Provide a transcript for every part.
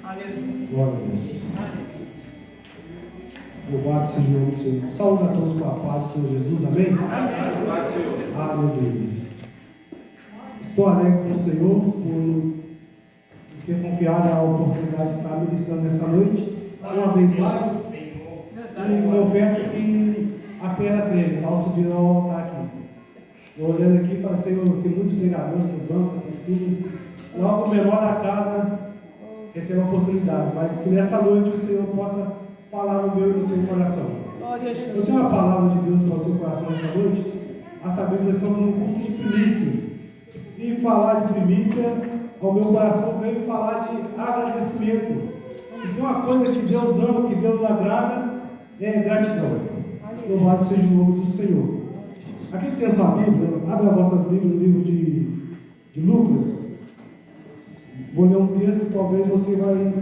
Glória a Deus. Louvado seja o nome do Senhor. Saúde a todos com a paz do Senhor Jesus. Amém? Aleluia. Estou alegre com o Senhor por ter confiado a oportunidade de estar ministrando nessa noite. Uma vez mais. E confesso que a pena treme ao subir ao altar aqui. Eu olhando aqui, falei, Senhor, tem muitos pregadores no banco, assim. Logo o menor da casa recebe a oportunidade, mas que nessa noite o Senhor possa falar no meu e no seu coração. Eu tenho uma palavra de Deus para o seu coração nessa noite, a saber que nós estamos num culto de primícia. E falar de primícia, ao meu coração veio falar de agradecimento. Se tem uma coisa que Deus ama, que Deus agrada, é gratidão. Louvado seja o nome do Senhor. Aqui tem a sua Bíblia, abra as vossas Bíblias no livro de Lucas. Vou ler um texto, talvez você vai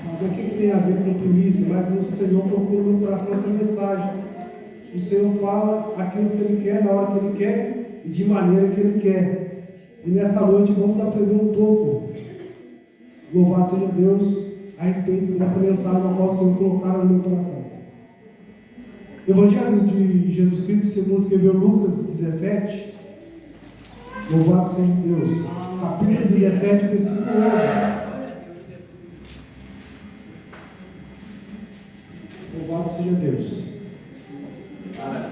saber o que tem a ver com primícia, mas o Senhor procura no coração essa mensagem. O Senhor fala aquilo que Ele quer, na hora que Ele quer e de maneira que Ele quer. E nessa noite vamos aprender um pouco, louvado seja Deus, a respeito dessa mensagem a qual o Senhor colocaram no meu coração. Evangelho de Jesus Cristo, segundo escreveu Lucas 17, louvado seja Deus, capítulo 17, versículo 11. Louvado seja Deus.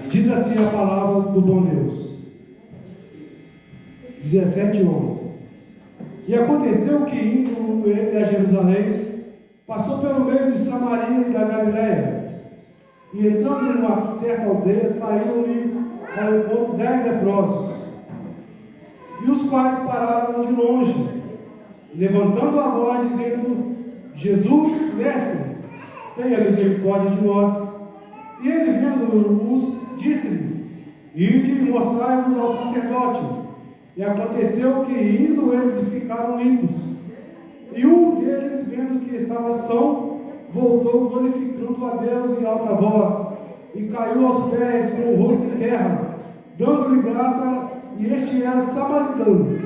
Diz assim a palavra do bom Deus. 17, 11. E aconteceu que, indo ele a Jerusalém, passou pelo meio de Samaria e da Galiléia. E entrando em uma certa aldeia, saíram-lhe ao encontro 10 leprosos, e os quais pararam de longe, levantando a voz, dizendo: Jesus, mestre, tenha misericórdia de nós. E ele, vendo-os, disse-lhes: ide e mostrai-vos ao sacerdote. E aconteceu que, indo eles, ficaram limpos. E um deles, vendo que estava são, voltou glorificando a Deus em alta voz, e caiu aos pés com o rosto em terra, dando-lhe graça, e este era samaritano.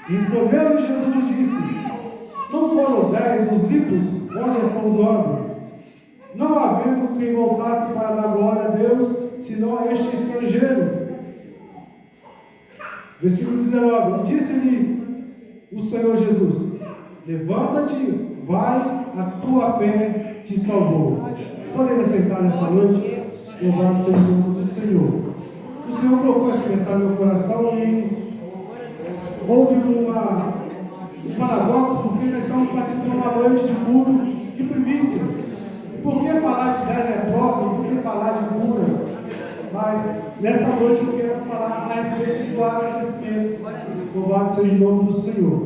E respondendo Jesus, disse: não foram 10 os limpos? Onde estão os 9? Não havendo quem voltasse para dar glória a Deus, senão a este estrangeiro. Versículo 19. Disse-lhe o Senhor Jesus: levanta-te, vai, a tua fé te salvou. Podem aceitar nessa noite? Louvado seja o nome do Senhor. O Senhor colocou essa mensagem no meu coração e houve um paradoxo, porque nós estamos participando uma noite de culto de primícia. Por que falar de 10 leprosos? Por que falar de cura? Mas nesta noite eu quero falar a respeito do agradecimento. Louvado seja o nome do Senhor.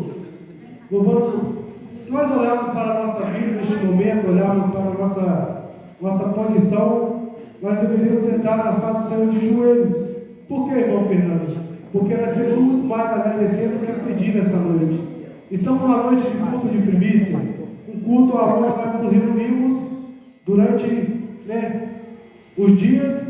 Louvando. Se nós olharmos para a nossa vida neste momento, olharmos para a nossa condição, nós deveríamos entrar na sala do Senhor de joelhos. Por que, irmão Fernando? Porque nós temos muito mais a agradecer do que pedir nessa noite. Estamos numa noite de culto de primícia, um culto a qual nós nos reunimos durante os dias,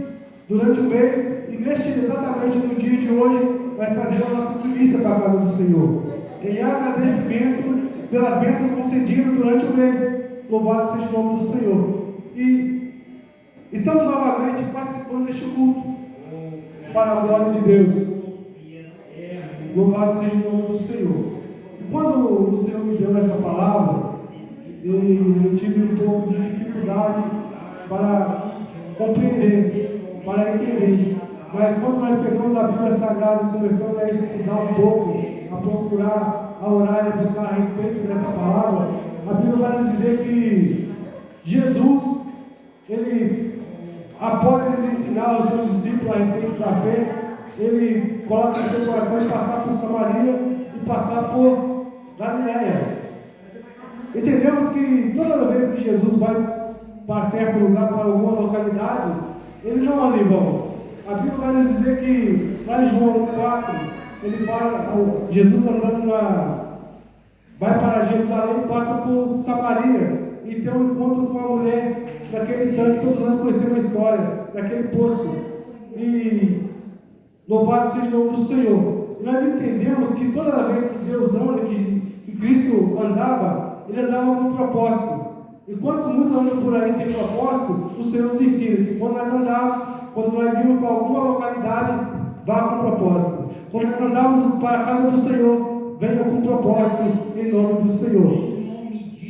durante o mês, e exatamente no dia de hoje, nós trazemos a nossa primícia para a casa do Senhor, em agradecimento pelas bênçãos concedidas durante o mês. Louvado seja o nome do Senhor. E estamos novamente participando deste culto para a glória de Deus. Louvado seja o nome do Senhor. E quando o Senhor me deu essa palavra, eu tive um pouco de dificuldade para compreender, para entender. Mas quando nós pegamos a Bíblia Sagrada e começamos a estudar um pouco, a procurar, a orar e a buscar a respeito dessa palavra, a Bíblia vai nos dizer que Jesus, ele, após eles ensinar os seus discípulos a respeito da fé, ele coloca no seu coração de passar por Samaria e passar por Galiléia. Entendemos que toda vez que Jesus vai para certo lugar, para alguma localidade, ele não anda em vão. A Bíblia vai nos dizer que lá em João 4, ele fala, Jesus andando vai para Jerusalém e passa por Samaria e tem um encontro com a mulher daquele tanque, todos nós conhecemos a história, daquele poço. E louvado seja o nome do Senhor. E nós entendemos que toda vez que Deus anda, que Cristo andava, ele andava com propósito. Enquanto muitos andam por aí sem propósito, o Senhor nos ensina que quando nós andamos, quando nós irmos para alguma localidade, vá com propósito. Quando nós andamos para a casa do Senhor, venha com propósito em nome do Senhor.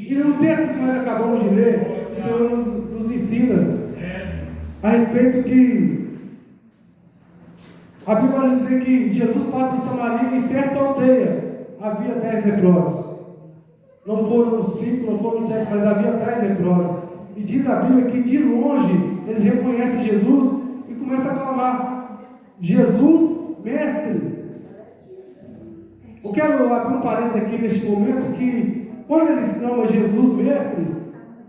E no texto que nós acabamos de ler, o Senhor nos ensina a respeito que a Bíblia vai dizer que Jesus passa em Samaria e em certa aldeia havia 10 leprosos. Não foram 5, não foram 7, mas havia 10 leprosos. E diz a Bíblia que de longe eles reconhecem Jesus e começam a clamar: Jesus, mestre. Eu quero abrir um parênteses aqui neste momento que quando eles clamam Jesus, mestre,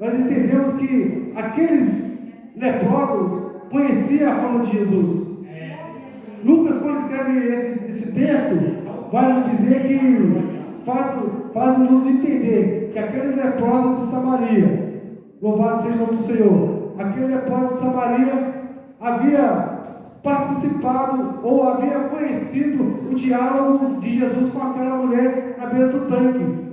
nós entendemos que aqueles leprosos conheciam a fama de Jesus. Lucas, quando escreve esse texto, vai nos dizer que faz-nos entender que aqueles leprosos de Samaria, louvado seja o nome do Senhor, aquele leproso de Samaria havia participado ou havia conhecido o diálogo de Jesus com aquela mulher na beira do tanque.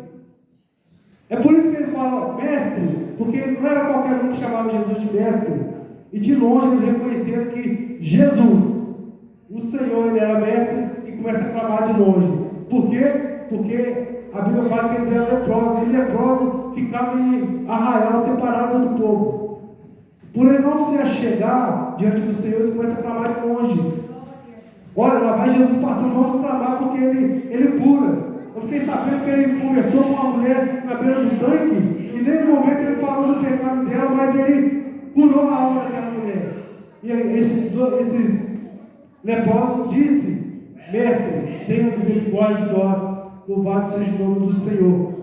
É por isso que eles falam mestre, porque não era qualquer um que chamava Jesus de mestre, e de longe eles reconheceram que Jesus, o Senhor, ele era mestre, e começa a clamar de longe. Por quê? Porque a Bíblia fala que eles eram leprosos, e leproso ficava em arraial separado do povo. Por eles não se achegar diante do Senhor, eles começam a clamar de longe. Olha, lá vai Jesus passando, vamos clamar porque ele cura. Eu fiquei sabendo que ele conversou com uma mulher na beira do tanque, e nesse momento ele falou do pecado dela, mas ele curou a alma daquela mulher. E esses leprosos disse: mestre, tenha misericórdia de nós, louvado seja o nome do Senhor.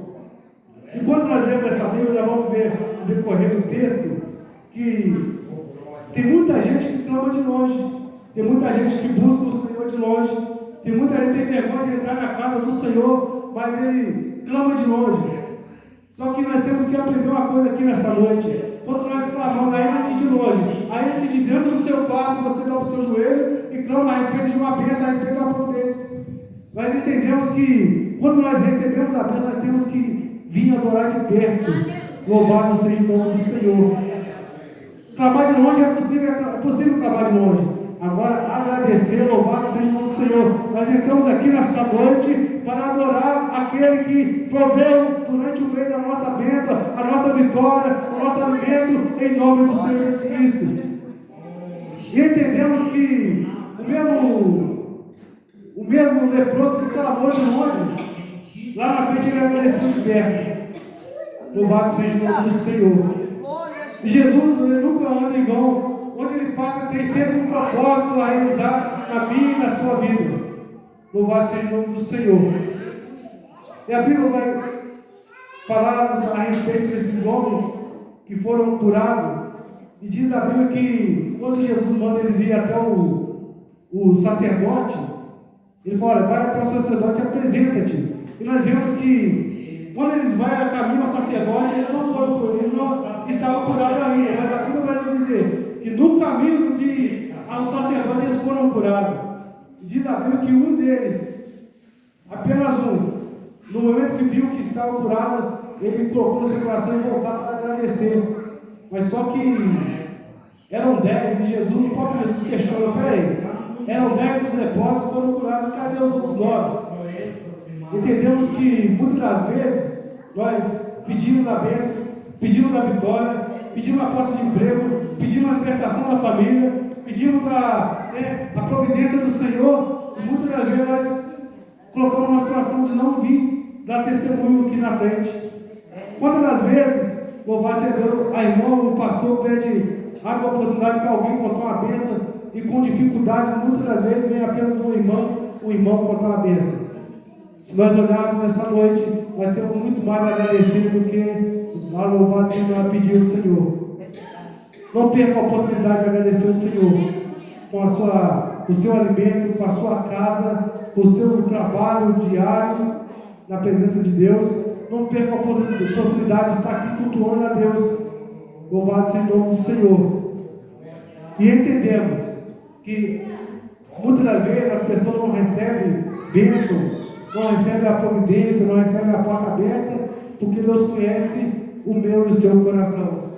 Enquanto nós lemos essa Bíblia, nós vamos ver no decorrer do texto que tem muita gente que clama de longe, tem muita gente que busca o Senhor de longe, tem muita gente que tem vergonha de entrar na casa do Senhor, mas ele clama de longe. Só que nós temos que aprender uma coisa aqui nessa noite. Quando nós clamamos, ainda que de longe, ainda que de dentro do seu quarto, você dá o seu joelho e clama a respeito de uma bênção, a respeito de uma providência. Nós entendemos que quando nós recebemos a bênção, nós temos que vir adorar de perto. Louvado seja o nome do Senhor. Clamar de longe é possível clamar de longe. Agora, agradecer, louvado seja o nome do Senhor. Nós entramos aqui nesta noite para adorar aquele que proveu durante o mês a nossa bênção, a nossa vitória, o nosso alimento, em nome do Senhor Jesus Cristo. E entendemos que o mesmo leproso que clamou de longe, lá na frente ele agradeceu de perto. Louvado seja o nome do Senhor. E Jesus, ele nunca anda em vão. Onde ele passa, tem sempre um propósito a realizar na minha e na sua vida. Louvado seja o nome do Senhor. E a Bíblia vai falar a respeito desses homens que foram curados. E diz a Bíblia que quando Jesus manda eles ir até o sacerdote, ele fala: vai até o sacerdote e apresenta-te. E nós vemos que quando eles vão a caminho ao sacerdote, eles não foram por eles, não estavam curados ainda. Mas a Bíblia vai nos dizer que no caminho ao sacerdote eles foram curados. Diz a Bíblia que um deles, apenas um, no momento que viu que estava curado, ele colocou no seu coração e voltar para agradecer. Mas só que eram 10 e Jesus, o próprio Jesus questionou: peraí, eram 10 os leprosos, foram curados, cadê os outros 9? Entendemos que muitas das vezes nós pedimos a bênção, pedimos a vitória, pedimos a porta de emprego, pedimos a libertação da família, pedimos a providência do Senhor, e muitas das vezes nós colocamos no nosso coração de não vir dar testemunho aqui na frente. Quantas das vezes, louvado seja Deus, a irmã, o pastor pede a oportunidade para alguém contar uma bênção, e com dificuldade, muitas das vezes, vem apenas um irmão contar uma bênção. Se nós olharmos nessa noite, nós temos muito mais a agradecer do que a louvado e a pedir ao Senhor. Não perca a oportunidade de agradecer ao Senhor com o seu alimento, com a sua casa, com o seu trabalho diário na presença de Deus. Não perca a oportunidade de estar aqui cultuando a Deus. Louvado seja o nome do Senhor. E entendemos que muitas das vezes as pessoas não recebem bênçãos, não recebem a providência, não recebem a porta aberta, porque porque Deus conhece o meu e o seu coração.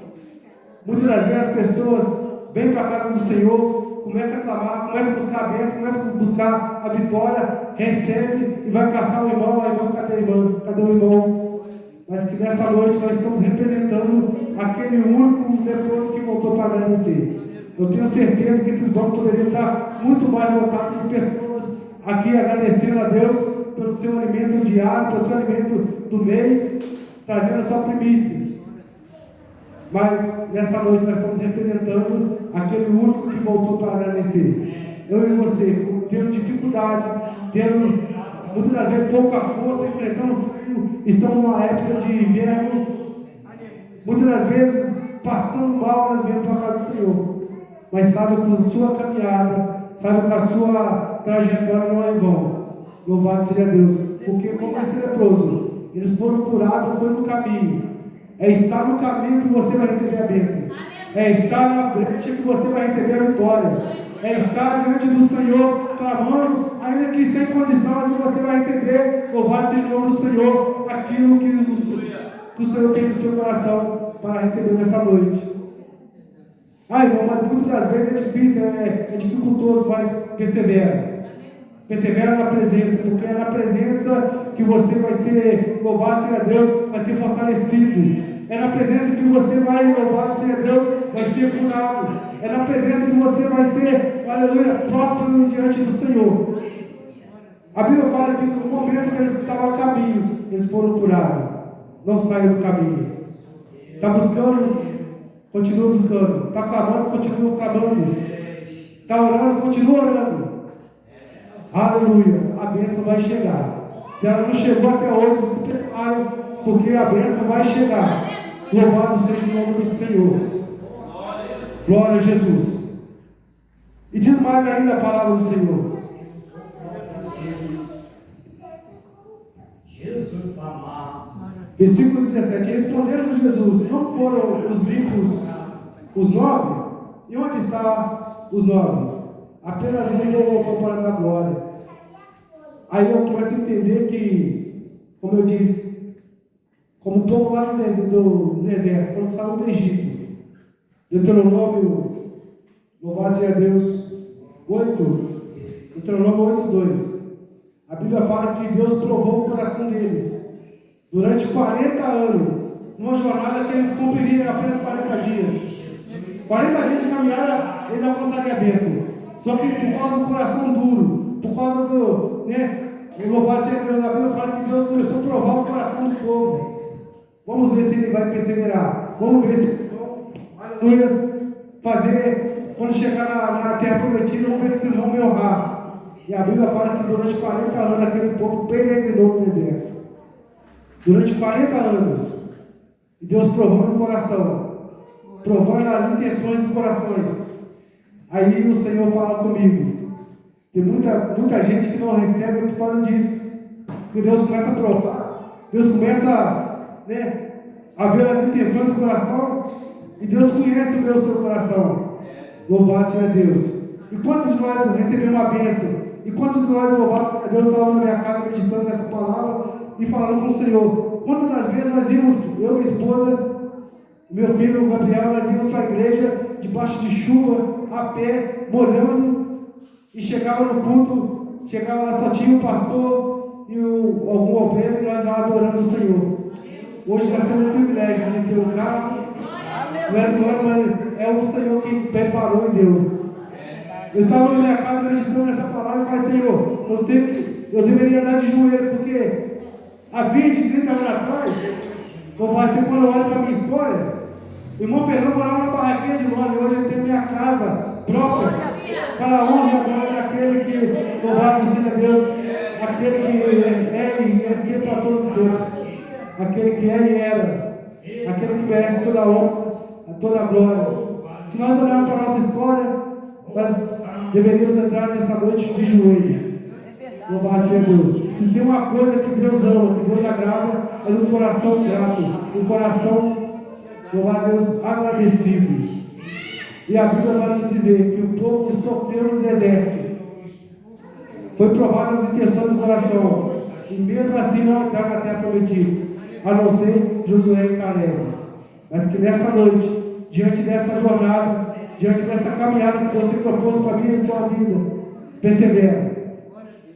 Muitas das vezes as pessoas vêm para a casa do Senhor, começam a clamar, começam a buscar a bênção, começam a buscar a vitória, recebe e vai caçar o irmão, aí irmão, cadê o irmão? Cadê o irmão? Mas que nessa noite nós estamos representando aquele único leproso que voltou para agradecer. Eu tenho certeza que esses bancos poderiam estar muito mais lotados de pessoas aqui agradecendo a Deus pelo seu alimento diário, pelo seu alimento do mês, trazendo a sua primícia. Mas nessa noite nós estamos representando aquele único que voltou para agradecer. Eu e você, tendo dificuldades, tendo muitas das vezes pouca força, enfrentando frio, estamos numa época de inverno, muitas das vezes passando mal, nós viemos para a casa do Senhor. Mas sabe que a sua caminhada, sabe que a sua trajetória não é em vão. Louvado seja Deus. Porque como esse leproso, eles foram curados, foi no caminho. É estar no caminho que você vai receber a bênção. É estar na brecha que você vai receber a vitória. É estar diante do Senhor, clamando, ainda que sem condição, que você vai receber, louvado seja o nome do Senhor, aquilo que o Senhor tem no seu coração para receber nessa noite. Irmão, mas muitas das vezes é difícil, é dificultoso, mas persevera. Persevera na presença, porque é na presença que você vai ser, louvado seja Deus, vai ser fortalecido. É na presença que você vai, louvado seja Deus, vai ser curado. É na presença que você vai ser, aleluia, próspero diante do Senhor. A Bíblia fala que no momento que eles estavam a caminho, eles foram curados. Não saíram do caminho. Está buscando? Continua buscando. Está clamando? Continua clamando. Está orando? Continua orando. Aleluia. A bênção vai chegar. Se ela não chegou até hoje, se prepare, porque a bênção vai chegar. Louvado seja o nome do Senhor. Glória a Jesus. E diz mais ainda a palavra do Senhor. Jesus amado. Versículo 17. Respondendo Jesus, não foram os limpos os 9? E onde está os 9? Apenas um voltou para a glória. Aí eu começo a entender que, como eu disse, como o povo lá do deserto, quando saiu do Egito, Deuteronômio, louvado seja Deus, 8, Deuteronômio 8:2. A Bíblia fala que Deus provou o coração deles durante 40 anos, numa jornada que eles cumpririam apenas 40 dias. 40 dias de caminhada, eles alcançariam a bênção. Só que por causa do coração duro, por causa do, louvado seja Deus, a Bíblia fala que Deus começou a provar o coração do povo. Vamos ver se ele vai perseverar. Vamos ver se eles vão, aleluia, fazer, quando chegar na terra prometida, vamos ver se eles vão me honrar. E a Bíblia fala que durante 40 anos aquele povo peregrinou no deserto. Durante 40 anos. E Deus provando o coração. Provando as intenções dos corações. Aí o Senhor fala comigo. Tem muita gente que não recebe por causa disso. Porque Deus começa a provar. Deus começa a ver as intenções do coração. E Deus conhece o seu coração. Louvado seja Deus. E quantos de nós recebemos uma bênção? E quantos de nós, louvado seja Deus, estávamos na minha casa meditando nessa palavra e falando com o Senhor? Quantas das vezes nós íamos, eu, minha esposa, meu filho, o Gabriel, nós íamos para a igreja debaixo de chuva, a pé, molhando, e chegava no culto, chegava lá, só tinha o pastor e algum ovelho, e nós lá adorando o Senhor. Hoje nós temos o privilégio de ter um carro, mas é o Senhor que preparou e deu. Eu estava na minha casa meditando essa palavra e falei, Senhor, eu deveria dar de joelho, porque há 20, 30 anos atrás, quando eu olho para a minha história, o irmão Fernando morava na barraquinha de nome, hoje ele tem minha casa própria, para a honra e a glória daquele que, louvado seja Deus, aquele que é e é sempre para todos sempre, aquele que é e era, aquele que merece toda a honra, toda a glória. Se nós olharmos para a nossa história, nós deveríamos entrar nessa noite de joelhos. Louvado seja Deus. Se tem uma coisa que Deus ama, que Deus agrada, é um coração grato, um coração, louvado a Deus, agradecido. E a Bíblia vai nos dizer que o povo que sofreu no deserto foi provado as intenções do coração, e mesmo assim não entraram na terra prometida. a não ser Josué e Caleb. Mas que nessa noite, diante dessa jornada, diante dessa caminhada que você propôs para mim e sua vida, persevera,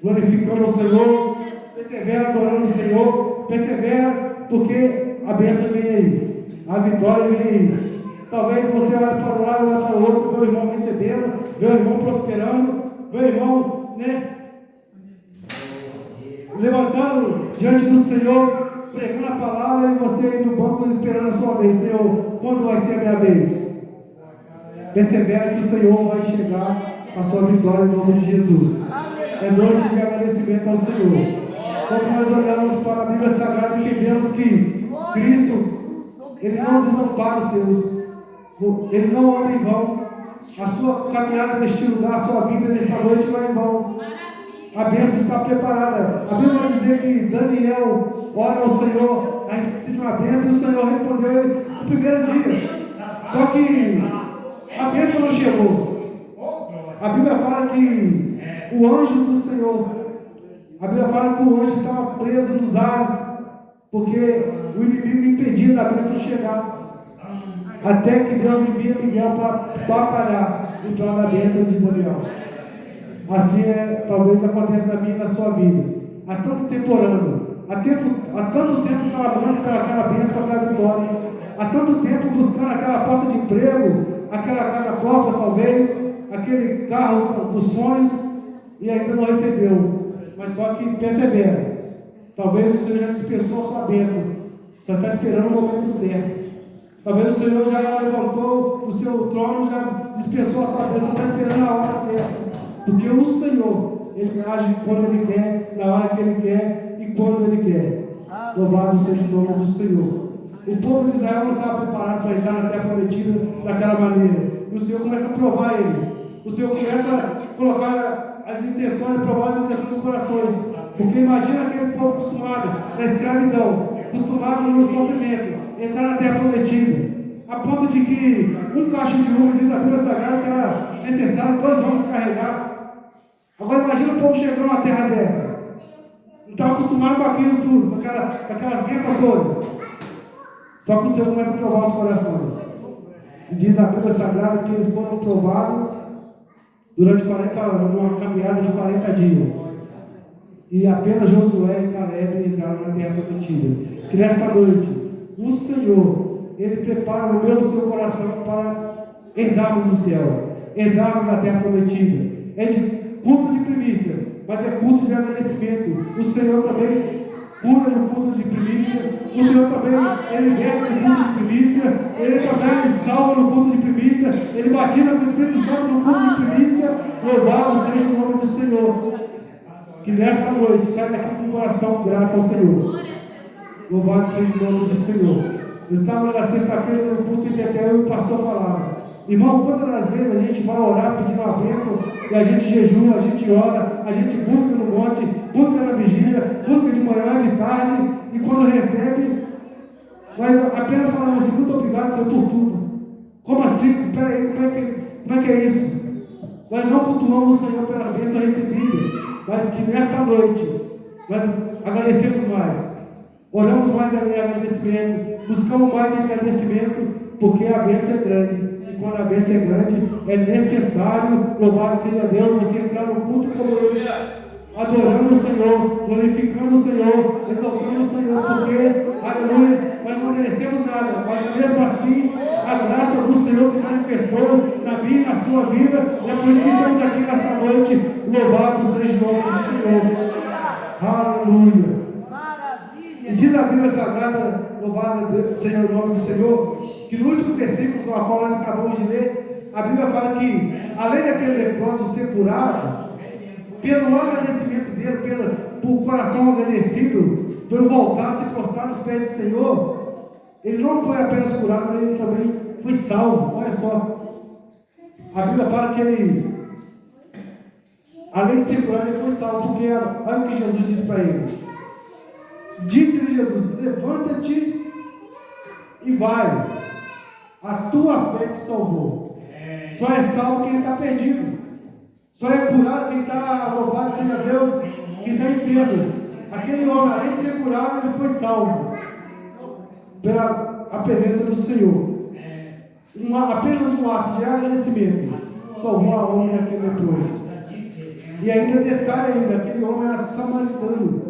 glorificando o Senhor, persevera adorando o Senhor, persevera, porque a bênção vem aí, a vitória vem aí. Talvez você olhe para um lado, olhe para o outro, vê o irmão recebendo, vê o irmão prosperando, vê o irmão, levantando diante do Senhor, pregando a palavra, e você aí no banco esperando a sua vez. Senhor, quando vai ser a minha vez? Persevera que o Senhor vai chegar a sua vitória em nome de Jesus. É noite de agradecimento ao Senhor. Quando nós olhamos para a Bíblia Sagrada, entendemos que Cristo, Ele não desampara os seus, Ele não anda em vão. A sua caminhada neste lugar, a sua vida nesta noite não é em vão. A bênção está preparada. A Bíblia vai dizer que Daniel ora ao Senhor a respeito de uma bênção, e o Senhor respondeu ele no primeiro dia. Só que a bênção não chegou. A Bíblia fala que o anjo do Senhor, a Bíblia fala que o anjo estava preso nos ares, porque o inimigo impedia da bênção chegar. Até que Deus envia Miguel para batalhar em prol da bênção de Daniel. Assim talvez aconteça na minha e na sua vida. Há tanto tempo orando, há tanto tempo trabalhando para aquela bênção, aquela vitória, há tanto tempo buscando aquela porta de emprego, aquela casa própria talvez, aquele carro dos sonhos, e ainda não recebeu. Mas só que persevera. Talvez o Senhor já dispensou a sua bênção, só está esperando o momento certo. Talvez o Senhor já levantou o seu trono, já dispensou a sua bênção, está esperando a hora certa. Porque o Senhor, Ele age quando Ele quer, na hora que Ele quer e quando Ele quer. Louvado seja o nome do Senhor. O povo de Israel não estava preparado para entrar na terra prometida daquela maneira. E o Senhor começa a provar eles. O Senhor começa a colocar as intenções, provar as intenções dos corações. Porque imagina aquele povo acostumado na escravidão, acostumado no sofrimento, entrar na terra prometida. A ponto de que um cacho de uva, diz a Bíblia Sagrada, que era necessário 2 homens carregar. Agora imagina o povo chegando numa terra dessa. Não estava acostumado com aquilo tudo, com aquelas bênçãos todas. Só que o Senhor começa a provar os corações. E diz a Bíblia Sagrada que eles foram provados durante 40 anos, numa caminhada de 40 dias. E apenas Josué e Caleb entraram na terra prometida. Que nesta noite, o Senhor, Ele prepara o meu e o seu coração para herdarmos o céu, herdarmos a terra prometida. É de culto de primícia, mas é culto de agradecimento. O Senhor também cura no culto de primícia. O Senhor também liberta no culto de primícia. Ele também salva no culto de primícia. Ele batiza com o Espírito Santo no culto de primícia. Louvado seja o nome do Senhor. Que nesta noite sai daqui com o coração grato ao Senhor. Louvado seja o nome do Senhor. Eu estava na sexta-feira no culto e até eu e o pastor falava. Irmão, quantas das vezes a gente vai orar pedindo uma bênção e a gente jejua, a gente ora, a gente busca no monte, busca na vigília, busca de manhã, de tarde, e quando recebe, nós apenas falamos assim: muito obrigado, Senhor, por tudo. Como assim? Peraí, como é que é isso? Nós não cultuamos o Senhor pela bênção recebida, mas que nesta noite nós agradecemos mais, oramos mais em agradecimento, buscamos mais em agradecimento, porque a bênção é grande. Quando a bênção é grande, é necessário, louvado seja Deus, você entrar no culto como esse, adorando o Senhor, glorificando o Senhor, exaltando o Senhor, porque, aleluia, nós não merecemos nada, mas mesmo assim, a graça do Senhor se manifestou na minha e na sua vida, e é por isso que estamos aqui nessa noite, louvado seja o nome do Senhor. Aleluia. E diz a Bíblia Sagrada, louvado seja o nome do Senhor, que no último versículo com a qual nós acabamos de ler, a Bíblia fala que, além daquele leproso ser curado, pelo agradecimento dele, por coração agradecido, por voltar a se prostrar nos pés do Senhor, ele não foi apenas curado, mas ele também foi salvo. Olha só, a Bíblia fala que ele, além de ser curado, ele foi salvo, porque olha o que Jesus disse para ele. Disse-lhe Jesus: levanta-te e vai, a tua fé te salvou. Só é salvo quem está perdido, só é curado quem está, louvado seja Deus, quem está enfermo. Aquele homem, além de ser curado, ele foi salvo. pela a presença do Senhor. Apenas um ato de agradecimento salvou a homem naquele leproso. E ainda detalhe ainda, aquele homem era samaritano.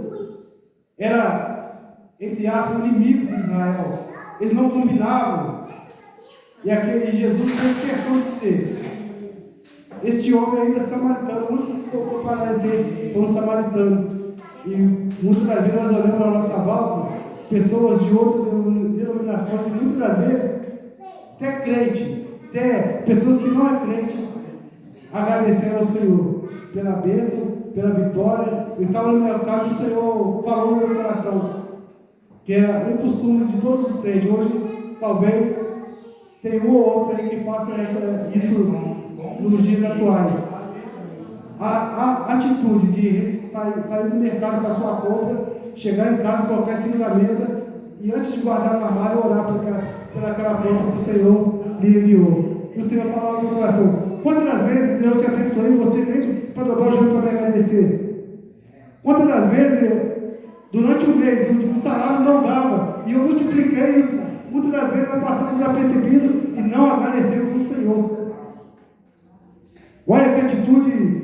Era, entre aspas, inimigo de Israel. Eles não combinavam. E aquele Jesus fez questão de ser. Esse homem ainda é samaritano, o único que colocou para dizer foi um samaritano. E muitas das vezes nós olhamos na nossa volta, pessoas de outras denominações, e muitas das vezes, até crente, até pessoas que não é crente, agradeceram ao Senhor pela bênção, pela vitória. Eu estava no meu caso, o Senhor falou no meu coração, que é um costume de todos os crentes. Hoje, talvez, tem um ou outro aí que faça isso nos dias atuais. A atitude de sair do mercado para a sua compra, chegar em casa, colocar em cima da mesa e antes de guardar no armário, orar pelaquela compra que o Senhor lhe enviou. E o Senhor falou no meu coração: quantas vezes Deus te abençoou e você vem para dobrar o joelho para me agradecer? Quantas das vezes, durante o mês, o salário não dava e eu multipliquei isso? Muitas das vezes nós passamos desapercebido e não agradecemos o Senhor. Olha que atitude.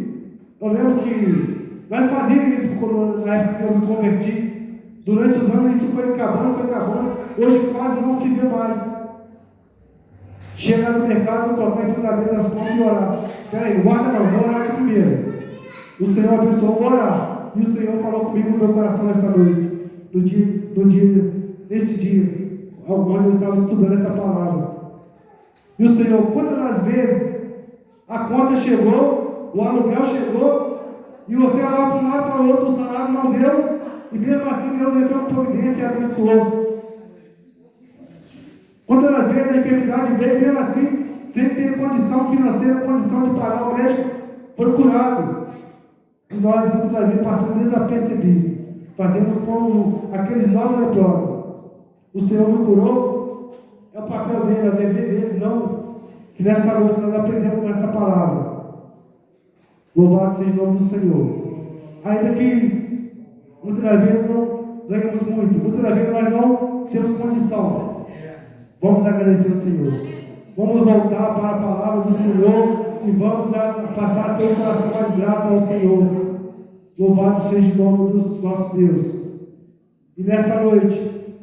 Eu lembro que nós fazíamos isso na época que eu me converti. Durante os anos isso foi acabando. Hoje quase não se vê mais. Chegar no mercado, colocar em cima da mesa as compras e orar. Peraí, guarda não, vou orar aqui primeiro. O Senhor abençoou, vou orar. E o Senhor falou comigo no meu coração essa noite. Neste dia, onde eu estava estudando essa palavra. E o Senhor, quantas vezes a conta chegou, o aluguel chegou, e você olhava para um lado para o outro, o salário não deu, e mesmo assim Deus entrou com providência e abençoou. Quantas vezes a enfermidade veio, mesmo assim, sem ter condição financeira, condição de pagar o médico, foi curado. E nós, muitas vezes, passamos desapercebidos. Fazemos como aqueles 9 leprosos. O Senhor me curou, é o papel dele, é o dever dele, não. Que nesta noite nós aprendemos com essa palavra. Louvado seja o nome do Senhor. Ainda que muitas vezes não ganhamos muito, muitas vezes nós não temos condição. Vamos agradecer ao Senhor. Vamos voltar para a palavra do Senhor e vamos passar a ter um coração mais grato ao Senhor. Louvado seja o nome do nosso Deus. E nesta noite,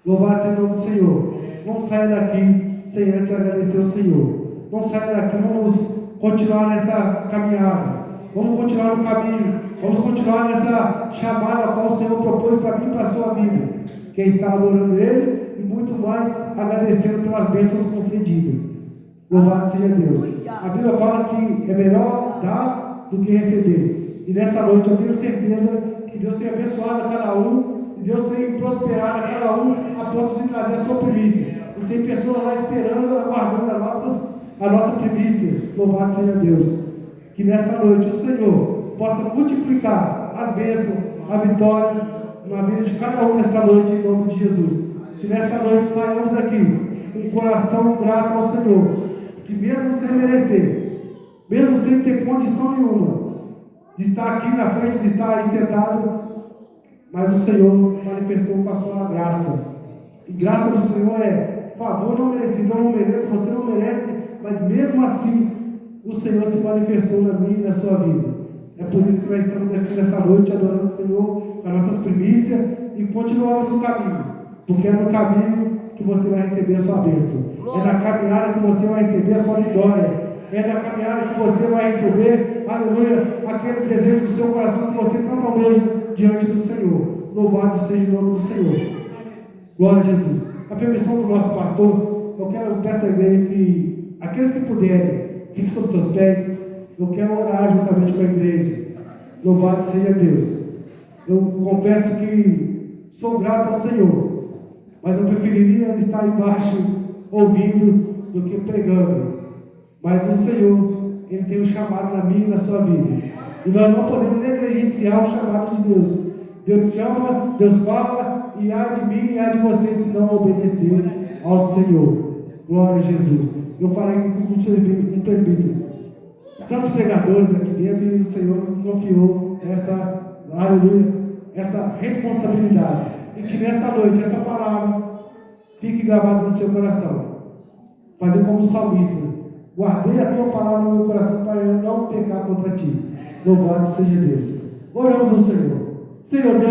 louvado seja o nome do Senhor. Vamos sair daqui sem antes agradecer ao Senhor. Vamos sair daqui, vamos continuar nessa caminhada. Vamos continuar no caminho. Vamos continuar nessa chamada a qual o Senhor propôs para mim e para a sua vida. Quem está adorando Ele e muito mais agradecendo pelas bênçãos concedidas. Louvado seja Deus. A Bíblia fala que é melhor dar do que receber. E nessa noite eu tenho certeza que Deus tem abençoado a cada um e Deus tem prosperado a cada um a ponto de trazer a sua primícia. E tem pessoas lá esperando, aguardando a nossa primícia. Louvado seja Deus. Que nessa noite o Senhor possa multiplicar as bênçãos, a vitória na vida de cada um nessa noite, em nome de Jesus. Que nessa noite saiamos aqui com o coração grato ao Senhor. Que mesmo sem merecer, mesmo sem ter condição nenhuma de estar aqui na frente, de estar aí sentado, mas o Senhor manifestou com a sua graça. E graça do Senhor é favor não merecido. Eu não mereço, você não merece, mas mesmo assim o Senhor se manifestou na minha e na sua vida. É por isso que nós estamos aqui nessa noite adorando o Senhor com as nossas primícias e continuamos no caminho, porque é no caminho que você vai receber a sua bênção. É na caminhada que você vai receber a sua vitória. É na caminhada que você vai receber, aleluia, aquele desejo do seu coração que você tanto almeja diante do Senhor. Louvado seja o nome do Senhor. Glória a Jesus. A permissão do nosso pastor, eu quero peço a igreja que aqueles que puderem, fiquem sobre seus pés. Eu quero orar juntamente com a igreja. Louvado seja Deus. Eu confesso que sou grato ao Senhor, mas eu preferiria estar embaixo ouvindo do que pregando. Mas o Senhor, Ele tem um chamado na minha e na sua vida. E nós não podemos negligenciar o chamado de Deus. Deus chama, Deus fala, e há de mim e há de vocês se não obedecer ao Senhor. Glória a Jesus. Eu falei com um presbítero. Tantos pregadores aqui dentro, e o Senhor confiou essa, aleluia, essa responsabilidade. E que nesta noite, essa palavra fique gravado no seu coração. Fazer como o salmista. Guardei a tua palavra no meu coração para eu não pecar contra ti. Louvado seja Deus. Oramos ao Senhor. Senhor Deus.